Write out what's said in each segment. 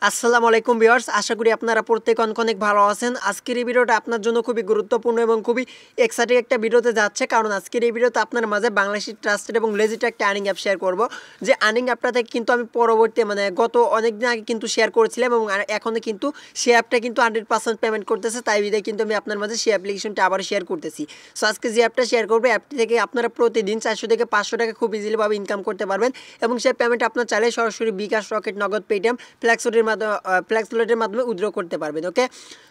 আসসালামু আলাইকুম ভিউয়ার্স, আশা করি আপনারা প্রত্যেক অনেক ভালো আছেন। আজকের এই ভিডিওটা আপনার জন্য খুবই গুরুত্বপূর্ণ এবং খুবই এক্সাইটিং একটা ভিডিওতে যাচ্ছে, কারণ আজকের এই ভিডিওতে আপনার মাঝে বাংলাদেশি ট্রাস্টেড এবং লেজিট একটা আর্নিং অ্যাপ শেয়ার করব। যে আর্নিং অ্যাপটা থেকে কিন্তু আমি পরবর্তী গত অনেক দিন আগে কিন্তু শেয়ার করেছিলাম এবং এখনও কিন্তু সেই অ্যাপটা কিন্তু 100% পেমেন্ট করতেছে, তাই বিধায় কিন্তু আমি আপনার মাঝে সেই অ্যাপ্লিকেশনটা আবার শেয়ার করতেছি। সো আজকে যে অ্যাপটা শেয়ার করবো, অ্যাপটি থেকে আপনারা প্রতিদিন 400 থেকে 500 টাকা খুব ইজিলিভাবে ইনকাম করতে পারবেন এবং সেই পেমেন্ট আপনার চাইলে সরাসরি বিকাশ, রকেট, নগদ, পেটিএম, ফ্ল্যাক্সোডের মাধ্যমে উইথড্র করতে পারবেন। ওকে,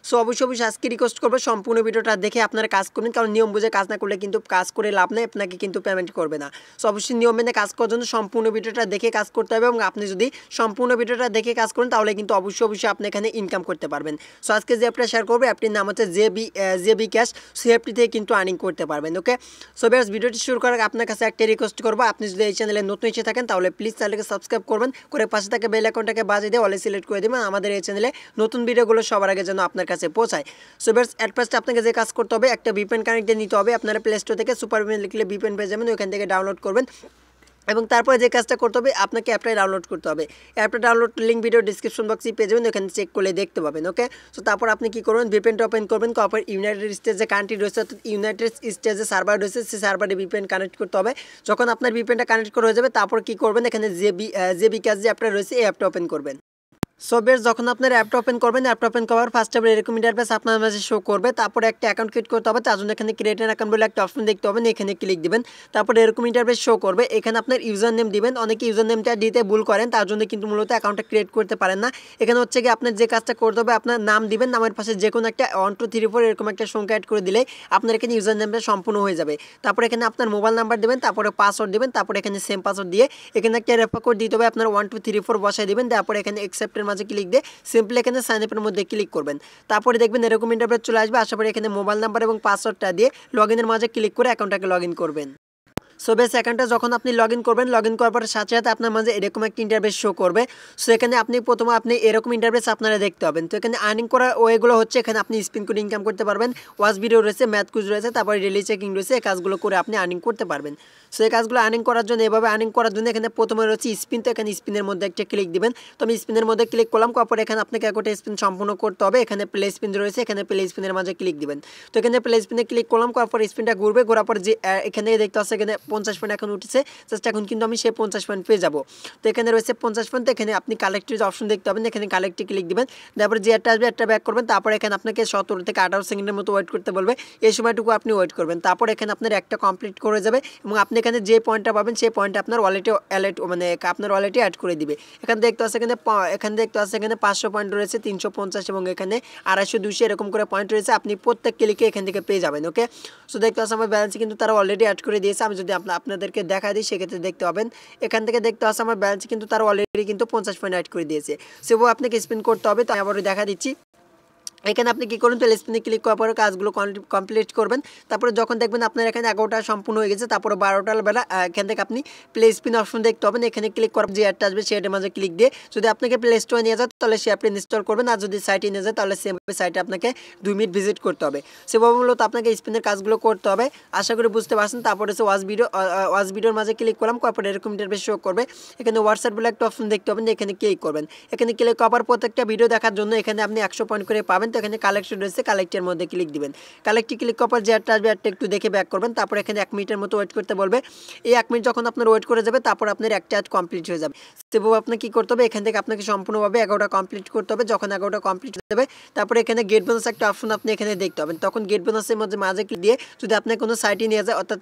সো অবশ্যই আজকে রিকোয়েস্ট করবো সম্পূর্ণ ভিডিওটা দেখে আপনারা কাজ করবেন, কারণ নিয়ম বুঝে কাজ না করলে কিন্তু কাজ করে লাভ নেই, আপনাকে কিন্তু পেমেন্ট করবে না। সো অবশ্যই নিয়ম মেনে কাজ করার জন্য সম্পূর্ণ ভিডিওটা দেখে কাজ করতে হবে এবং আপনি যদি সম্পূর্ণ ভিডিওটা দেখে কাজ করেন তাহলে কিন্তু অবশ্যই আপনি এখানে ইনকাম করতে পারবেন। সো আজকে যে অ্যাপটা শেয়ার করবো, অ্যাপটির নাম হচ্ছে Bkash। সেই অ্যাপটি থেকে কিন্তু আর্নিং করতে পারবেন। ওকে, সো বেশ ভিডিওটি শুরু করার আগে আপনার কাছে একটা রিকোয়েস্ট করবো, আপনি যদি এই চ্যানেলে নতুন এসে থাকেন তাহলে প্লিজ চ্যানেলকে সাবস্ক্রাইব করবেন, করে পাশে থাকা বেল আইকনটাকে বাজিয়ে দিয়ে অলে সিলেক্ট করে দেবেন আমাদের এই চ্যানেলে নতুন ভিডিওগুলো সবার আগে যেন আপনার কাছে পৌঁছায়। সো বেশ অ্যাট ফার্স্ট আপনাকে যে কাজ করতে হবে, একটা ভিপিএন কানেক্টে নিতে হবে। আপনারা প্লে স্টোর থেকে সুপার ভিপিএন লিখলে ভিপিএন পেয়ে যাবেন, ওইখান থেকে ডাউনলোড করবেন এবং তারপরে যে কাজটা করতে হবে, আপনাকে অ্যাপটা ডাউনলোড করতে হবে। অ্যাপটা ডাউনলোড লিঙ্ক ভিডিও ডিসক্রিপশন বক্সে পেয়ে যাবেন, ওখানে চেক করলে দেখতে পাবেন। ওকে, সো তারপর আপনি কী করবেন, ভিপিএনটা ওপেন করবেন, তারপর ইউনাইটেড স্টেটস যে কান্ট্রি রয়েছে, অর্থাৎ ইউনাইটেড স্টেটসে সার্ভার রয়েছে, সেই সার্ভারে ভিপিএন কানেক্ট করতে হবে। যখন আপনার ভিপিএনটা কানেক্ট করা হয়ে যাবে, তারপর কী করবেন, এখানে Bkash যে অ্যাপটা রয়েছে এই অ্যাপটা ওপেন করবেন। সো বেশ যখন আপনার অ্যাপটা ওপেন করবেন, অ্যাপটা ওপেন করার ফার্স্ট অফ এরকম ইন্টারফেস আপনার মাঝে শো করবে। তারপরে একটা অ্যাকাউন্ট ক্রিয়েট করতে হবে, তার জন্য এখানে ক্রিয়েট অ্যান অ্যাকাউন্ট বলে একটা অপশন দেখতে পাবেন, এখানে ক্লিক দিবেন। তারপরে এরকম ইন্টারফেস শো করবে, এখানে আপনার ইউজার নেম দিবেন। অনেকে ইউজার নেমটা দিতে ভুল করেন, তার জন্য কিন্তু মূলত অ্যাকাউন্টটা ক্রিয়েট করতে পারেন না। এখানে হচ্ছে কি আপনার যে কাজটা করতে হবে, আপনার নাম দিবেন, নামের পাশে যে কোনো একটা 1 2 3 4 এরকম একটা সংখ্যা অ্যাড করে দিলে আপনার এখানে ইউজার নেমটা সম্পূর্ণ হয়ে যাবে। তারপরে এখানে আপনার মোবাইল নাম্বার দেবেন, তারপরে পাসওয়ার্ড দিবেন, তারপরে এখানে সেম পাসওয়ার্ড দিয়ে এখানে একটা রেফার কোড দিতে হবে, আপনার 1 2 3 4 বসায় দিবেন। তারপরে এখানে অ্যাকসেপ্টের মাঝে ক্লিক দিয়ে সিম্পলি এখানে সাইন আপের মধ্যে ক্লিক করবেন। তারপরে দেখবেন এরকম ইন্টারফেস চলে আসবে। আশা করি এখানে মোবাইল নাম্বার এবং পাসওয়ার্ডটা দিয়ে লগইনের মাঝে ক্লিক করে অ্যাকাউন্টটাকে লগ ইন করবেন। সো বেশ অ্যাকাউন্টটা যখন আপনি লগ ইন করবেন, লগ ইন করার পর সাথে সাথে আপনার মাঝে এরকম একটা ইন্টারফেস শো করবে। সো এখানে প্রথমে আপনি এরকম ইন্টারফেস আপনারা দেখতে পাবেন। তো এখানে আর্নিং করার ওয়েগুলো হচ্ছে, এখানে আপনি স্পিন করে ইনকাম করতে পারবেন, ওয়াচ ভিডিও রয়েছে, ম্যাথ কুইজ রয়েছে, তারপরে ডেইলি চেকিং রয়েছে। এই কাজগুলো করে আপনি আর্নিং করতে পারবেন। সো এই কাজগুলো আর্নিং করার জন্য, এভাবে আর্নিং করার জন্য এখানে প্রথমে রয়েছে স্পিন। তো এখানে স্পিনের মধ্যে একটা ক্লিক দিবেন। তো আমি স্পিনের মধ্যে ক্লিক করলাম, তারপরে এখানে আপনাকে একটা স্পিন সম্পূর্ণ করতে হবে। এখানে প্লে স্পিন রয়েছে, এখানে প্লে স্পিনের মাঝে ক্লিক দিবেন। তো এখানে প্লে স্পিনে ক্লিক করলাম, তারপর স্পিনটা ঘুরবে, ঘোরার পর যে এখানে দেখতে পাচ্ছেন এখানে 50 পয়েন্ট এখন উঠেছে। জাস্ট এখন কিন্তু আমি সেই 50 পয়েন্ট পেয়ে যাবো। তো এখানে রয়েছে 50 পয়েন্ট। এখানে আপনি কালেক্টের অপশন দেখতে পাবেন, এখানে কালেক্টে ক্লিক দিবেন। তারপরে যে একটা আসবে একটা ব্যাক করবেন। তারপরে এখানে আপনাকে 17 থেকে 18 সেকেন্ডের মতো ওয়েট করতে বলবে, এই সময়টুকু আপনি ওয়েট করবেন। তারপর এখানে আপনার একটা কমপ্লিট করে যাবে এবং আপনি এখানে যে পয়েন্টটা পাবেন সেই পয়েন্টটা আপনার ওয়ালেটে আপনার ওয়ালেটে অ্যাড করে দিবে। এখানে দেখতে পাচ্ছেন এখানে 500 পয়েন্ট রয়েছে, 350 এবং এখানে 250 200 এরকম করে পয়েন্ট রয়েছে। আপনি প্রত্যেক ক্লিকে এখান থেকে পেয়ে যাবেন। ওকে, সো দেখতে পাচ্ছেন আমার ব্যালেন্সে কিন্তু তারা অলরেডি অ্যাড করে দিয়েছে। আমি যদি আপনাদেরকে দেখা দিই, সেক্ষেত্রে দেখতে পাবেন এখান থেকে দেখতে পাচ্ছেন আমার ব্যালেন্সে কিন্তু তারা অলরেডি কিন্তু 50 পয়েন্ট অ্যাড করে দিয়েছে। সেও আপনাকে স্পিন করতে হবে। তো আমি আবারও দেখা দিচ্ছি। এখানে আপনি কী করুন, প্লে স্পিনে ক্লিক করার পরে কাজগুলো কমপ্লিট করবেন। তারপরে যখন দেখবেন আপনার এখানে 11টা সম্পূর্ণ হয়ে গেছে, তারপরে 12টার বেলা এখান থেকে আপনি প্লে স্পিন অপশন দেখতে পাবেন। এখানে ক্লিক করার যে অ্যাডটা আসবে সেই অ্যাডের মাঝে ক্লিক দিয়ে যদি আপনাকে প্লে স্টোরে নিয়ে যায় তাহলে সে অ্যাপটি ইনস্টল করবেন, আর যদি সাইটে নিয়ে যায় তাহলে সেভাবে সাইটে আপনাকে 2 মিনিট ভিজিট করতে হবে। সেভাবে মূলত আপনাকে স্পিনের কাজগুলো করতে হবে। আশা করি বুঝতে পারছেন। তারপরে হচ্ছে ওয়াচ ভিডিওর মাঝে ক্লিক করলাম, তারপরে এরকম ইন্টারফেস শো করবে। এখানে হোয়াটসঅ্যাপ বলে একটা অপশন দেখতে পাবেন, এখানে ক্লিক করবেন। এখানে ক্লিক করার প্রত্যেকটা ভিডিও দেখার জন্য এখানে আপনি 100 পয়েন্ট করে পাবেন। তো এখানে কালেকশন কালেক্টের মধ্যে ক্লিক দিবেন। কালেক্টে ক্লিক করার পর যে অ্যাডটা আসবে অ্যাডটা একটু দেখে ব্যাক করবেন। তারপর এখানে 1 মিনিটের মতো ওয়েট করতে বলবে। এই 1 মিনিট যখন আপনার ওয়েট করে যাবে, তারপর আপনার একটা অ্যাড কমপ্লিট হয়ে যাবে। সেভাবে আপনাকে কী করতে হবে, এখান থেকে আপনাকে সম্পূর্ণভাবে 11টা কমপ্লিট করতে হবে। যখন 11টা কমপ্লিট হয়ে যাবে, তারপরে এখানে গেট বোনাস একটা অপশন আপনি এখানে দেখতে পাবেন। তখন গেট বোনাসের মাঝে ক্লিক দিয়ে যদি আপনি কোনো সাইটে নিয়ে যায়, অর্থাৎ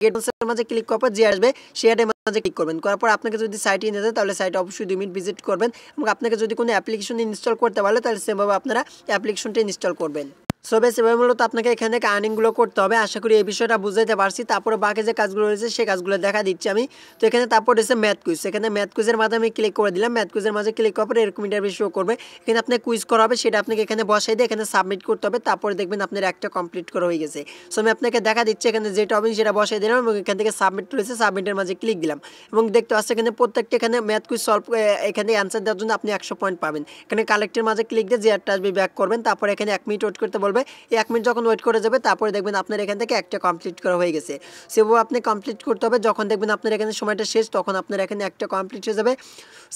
গেট বোনাসের মাঝে ক্লিক করার পর যে আসবে সে অ্যাডের মাঝে ক্লিক করবেন। করার পর আপনাকে যদি সাইটে নিয়ে যায় তাহলে সাইটে অবশ্যই 2 মিনিট ভিজিট করবেন এবং আপনাকে যদি কোনো অ্যাপ্লিকেশন ইনস্টল করতে পারলে তাহলে সেভাবে আপনারা অ্যাপ্লিকেশনটা ইনস্টল করবেন। সো বেশ এভাবে মূলত আপনাকে এখান থেকে আর্নিংগুলো করতে হবে। আশা করি এই বিষয়টা বুঝাইতে পারছি। তারপরে বাকি যে কাজগুলো রয়েছে সেই কাজগুলো দেখা দিচ্ছি আমি। তো এখানে তারপর রয়েছে ম্যাথ কুইজ। এখানে ম্যাথ কুইজের মাধ্যমে আমি ক্লিক করে দিলাম। ম্যাথ কুইজের মাঝে ক্লিক করার পরে এরকম ইন্টারভিউ শো করবে। এখানে আপনাকে কুইজ করা হবে, সেটা আপনাকে এখানে বসাই দিয়ে এখানে সাবমিট করতে হবে। তারপরে দেখবেন আপনার একটা কমপ্লিট করা হয়ে গেছে। সো আমি আপনাকে দেখা দিচ্ছি, এখানে যেটা হবে সেটা বসাই দিলাম এবং এখান থেকে সাবমিট রয়েছে, সাবমিটের মাঝে ক্লিক দিলাম এবং দেখতে পাচ্ছি এখানে প্রত্যেকটা এখানে ম্যাথ কুইজ সলভ এখানে অ্যান্সার দেওয়ার জন্য আপনি 100 পয়েন্ট পাবেন। এখানে কালেক্টের মাঝে ক্লিক দিয়ে যে একটা আসবে ব্যাক করবেন। তারপরে এখানে 1 মিনিট ওয়েট করতে বলবে। বলবে। 1 মিনিট যখন ওয়েট করে যাবে তারপরে দেখবেন আপনার এখান থেকে একটা কমপ্লিট করা হয়ে গেছে। সেভাবে আপনি কমপ্লিট করতে হবে, যখন দেখবেন আপনার এখানে সময়টা শেষ তখন আপনার এখানে একটা কমপ্লিট হয়ে যাবে।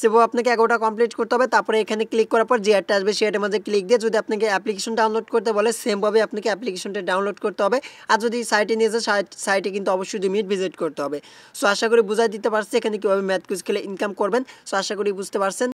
সেভাবে আপনাকে 11টা কমপ্লিট করতে হবে। তারপরে এখানে ক্লিক করার পর যে অ্যাডটা আসবে সেই অ্যাডের মধ্যে ক্লিক দিয়ে যদি আপনাকে অ্যাপ্লিকেশন ডাউনলোড করতে বলে সেমভাবে আপনাকে অ্যাপ্লিকেশনটা ডাউনলোড করতে হবে। আর যদি সাইটে নিয়ে যায় সাইটে কিন্তু অবশ্যই 2 মিনিট ভিজিট করতে হবে। সো আশা করি বুঝাই দিতে পারছি এখানে কীভাবে ম্যাথ কুইজ খেলে ইনকাম করবেন। সো আশা করি বুঝতে পারছেন।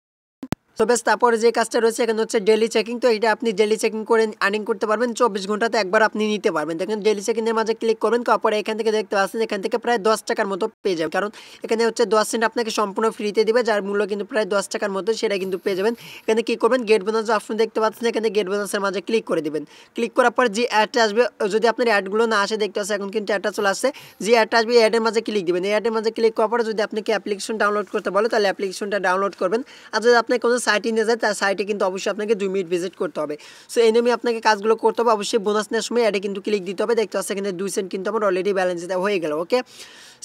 তো বেশ, তারপরে যে কাজটা রয়েছে এখানে হচ্ছে ডেলি চেকিং। তো এটা আপনি ডেলি চেকিং করে আর্নিং করতে পারবেন, 24 ঘন্টাতে একবার আপনি নিতে পারবেন। দেখেন ডেলি চেকিংয়ের মাঝে ক্লিক করবেন, তারপরে এখান থেকে দেখতে পাচ্ছেন এখান থেকে প্রায় 10 টাকার মতো পেয়ে যাবেন, কারণ এখানে হচ্ছে 10 সেন্ট আপনাকে সম্পূর্ণ ফ্রিতে দিবে, যার মূল্য কিন্তু প্রায় 10 টাকার মতো, সেটা কিন্তু পেয়ে যাবেন। এখানে কী করবেন, গেট বোনাস অপশন দেখতে পাচ্ছেন, এখানে গেট বোনাসের মাঝে ক্লিক করে দিবেন। ক্লিক করার পর যে অ্যাডটা আসবে, যদি আপনার অ্যাডগুলো না আসে দেখতে পাচ্ছেন এখন কিন্তু অ্যাডটা চলে আসছে, যে অ্যাডটা আসবে এই অ্যাডের মাঝে ক্লিক দিবেন। এই অ্যাডের মাঝে ক্লিক করার পরে যদি আপনাকে অ্যাপ্লিকেশন ডাউনলোড করতে বলে তাহলে অ্যাপ্লিকেশনটা ডাউনলোড করবেন। আর যদি আপনি কোনো সাইটে নিয়ে যায় তার সাইটে কিন্তু অবশ্যই আপনাকে 2 মিনিট ভিজিট করতে হবে। সো এই নিয়মে আপনাকে কাজগুলো করতে হবে। অবশ্যই বোনাস নেওয়ার সময় অ্যাডে কিন্তু ক্লিক দিতে হবে। দেখতে পাচ্ছেন এখানে 2 সেন্ট কিন্তু আমার অলরেডি ব্যালেন্স হয়ে গেল। ওকে,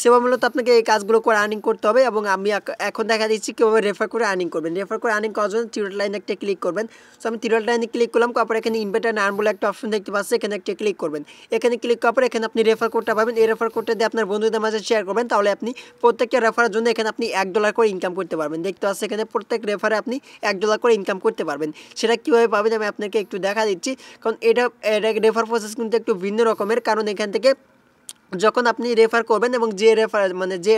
সেবা মূলত আপনাকে এই কাজগুলো করে আর্নিং করতে হবে, এবং আমি এখন দেখা দিচ্ছি কীভাবে রেফার করে আর্নিং করবেন। রেফার করে আর্নিং করার জন্য থ্রি ডট লাইনে একটা ক্লিক করবেন। সো আমি থ্রি ডট লাইনে ক্লিক করলাম, তারপরে এখানে ইনভাইট অ্যান্ড আর্ন বলে একটা অপশন দেখতে পাচ্ছি, এখানে একটা ক্লিক করবেন। এখানে ক্লিক করার পরে এখানে আপনি রেফার কোডটা পাবেন। এই রেফার কোডটা দিয়ে আপনার বন্ধুদের মাঝে শেয়ার করবেন, তাহলে আপনি প্রত্যেকটা রেফারের জন্য এখানে আপনি $1 করে ইনকাম করতে পারবেন। দেখতে পাচ্ছেন এখানে প্রত্যেক রেফারে আপনি $1 করে ইনকাম করতে পারবেন। সেটা কীভাবে পাবেন আমি আপনাকে একটু দেখা দিচ্ছি, কারণ এটা রেফার প্রসেস কিন্তু একটু ভিন্ন রকমের। কারণ এখান থেকে যখন আপনি রেফার করবেন এবং যে রেফার মানে যে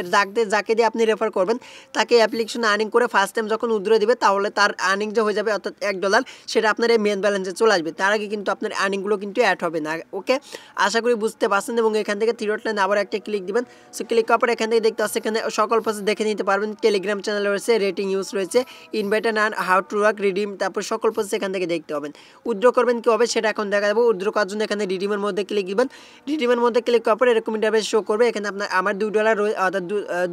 যাকে দিয়ে আপনি রেফার করবেন তাকে অ্যাপ্লিকেশন আর্নিং করে ফার্স্ট টাইম যখন উইথড্র দিবে তাহলে তার আর্নিং যে হয়ে যাবে অর্থাৎ $1, সেটা আপনার এই মেন ব্যালেন্সে চলে আসবে। তার আগে কিন্তু আপনার আর্নিংগুলো কিন্তু অ্যাড হবে না। ওকে, আশা করি বুঝতে পারছেন। এবং এখান থেকে থ্রি ডট লাইনে আবার একটা ক্লিক দিবেন। সো ক্লিক করার পর এখান থেকে দেখতে পাচ্ছেন এখানে সকল প্রসেস দেখে নিতে পারবেন। টেলিগ্রাম চ্যানেল রয়েছে, রেটিং ইউজ রয়েছে, invite and earn, how to work, redeem, তারপর সকল প্রসেস এখান থেকে দেখতে পাবেন। উইথড্র করবেন কী হবে সেটা এখন দেখা যাবে। উইথড্র করার জন্য এখানে রিডিমের মধ্যে ক্লিক দিবেন। রিডিমের মধ্যে ক্লিক করার পর এরকম ইন্টারফেস শো করবে। এখানে আপনার আমার $2 অর্থাৎ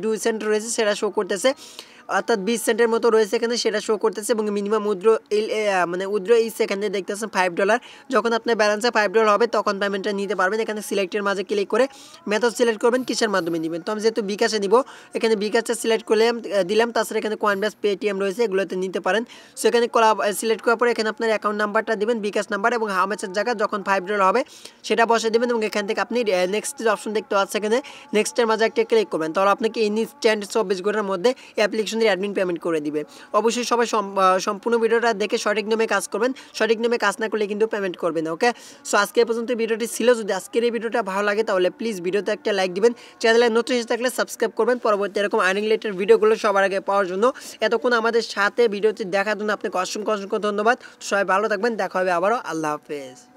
2 সেন্ট রয়েছে সেটা শো করতেছে, অর্থাৎ 20 সেন্টের মতো রয়েছে এখানে, সেটা শো করতেছে। এবং মিনিমাম উইথড্র ইজ এখানে দেখতেছেন $5। যখন আপনার ব্যালেন্সে $5 হবে তখন পেমেন্টটা নিতে পারবেন। এখানে সিলেক্টের মাঝে ক্লিক করে মেথড সিলেক্ট করবেন কিসের মাধ্যমে নেবেন। তো আমি যেহেতু বিকাশে নিব এখানে বিকাশটা সিলেক্ট করে দিলাম। তাছাড়া এখানে কয়েনবেস, পেটিএম রয়েছে, এগুলোতে নিতে পারেন। সো এখানে সিলেক্ট করার পরে এখানে আপনার অ্যাকাউন্ট নাম্বারটা দিবেন, বিকাশ নাম্বার, এবং হাউ মাচের জায়গায় যখন $5 হবে সেটা বসে দেবেন। এবং এখান থেকে আপনি নেক্সট অপশন দেখতে পাচ্ছেন, এখানে নেক্সটের মাঝে একটা ক্লিক করবেন, তাহলে আপনাকে ইনস্ট্যান্ট 24 ঘন্টার মধ্যে অ্যাপ্লিকেশনের অ্যাডমিন পেমেন্ট করে দিবে। অবশ্যই সবাই সম্পূর্ণ ভিডিওটা দেখে সঠিক নিয়মে কাজ করবেন। সঠিক নিয়মে কাজ না করলে কিন্তু পেমেন্ট করবে না। ওকে, সো আজকে এই পর্যন্ত ভিডিওটি ছিল। যদি আজকের এই ভিডিওটা ভালো লাগে তাহলে প্লিজ ভিডিওতে একটা লাইক দিবেন। চ্যানেলে নতুন এসে থাকলে সাবস্ক্রাইব করবেন পরবর্তী এরকম আর্নিং রিলেটেড ভিডিওগুলো সবার আগে পাওয়ার জন্য। এতক্ষণ আমাদের সাথে ভিডিওটি দেখার জন্য আপনাকে অসংখ্য ধন্যবাদ। সবাই ভালো থাকবেন, দেখা হবে আবারও। আল্লাহ হাফেজ।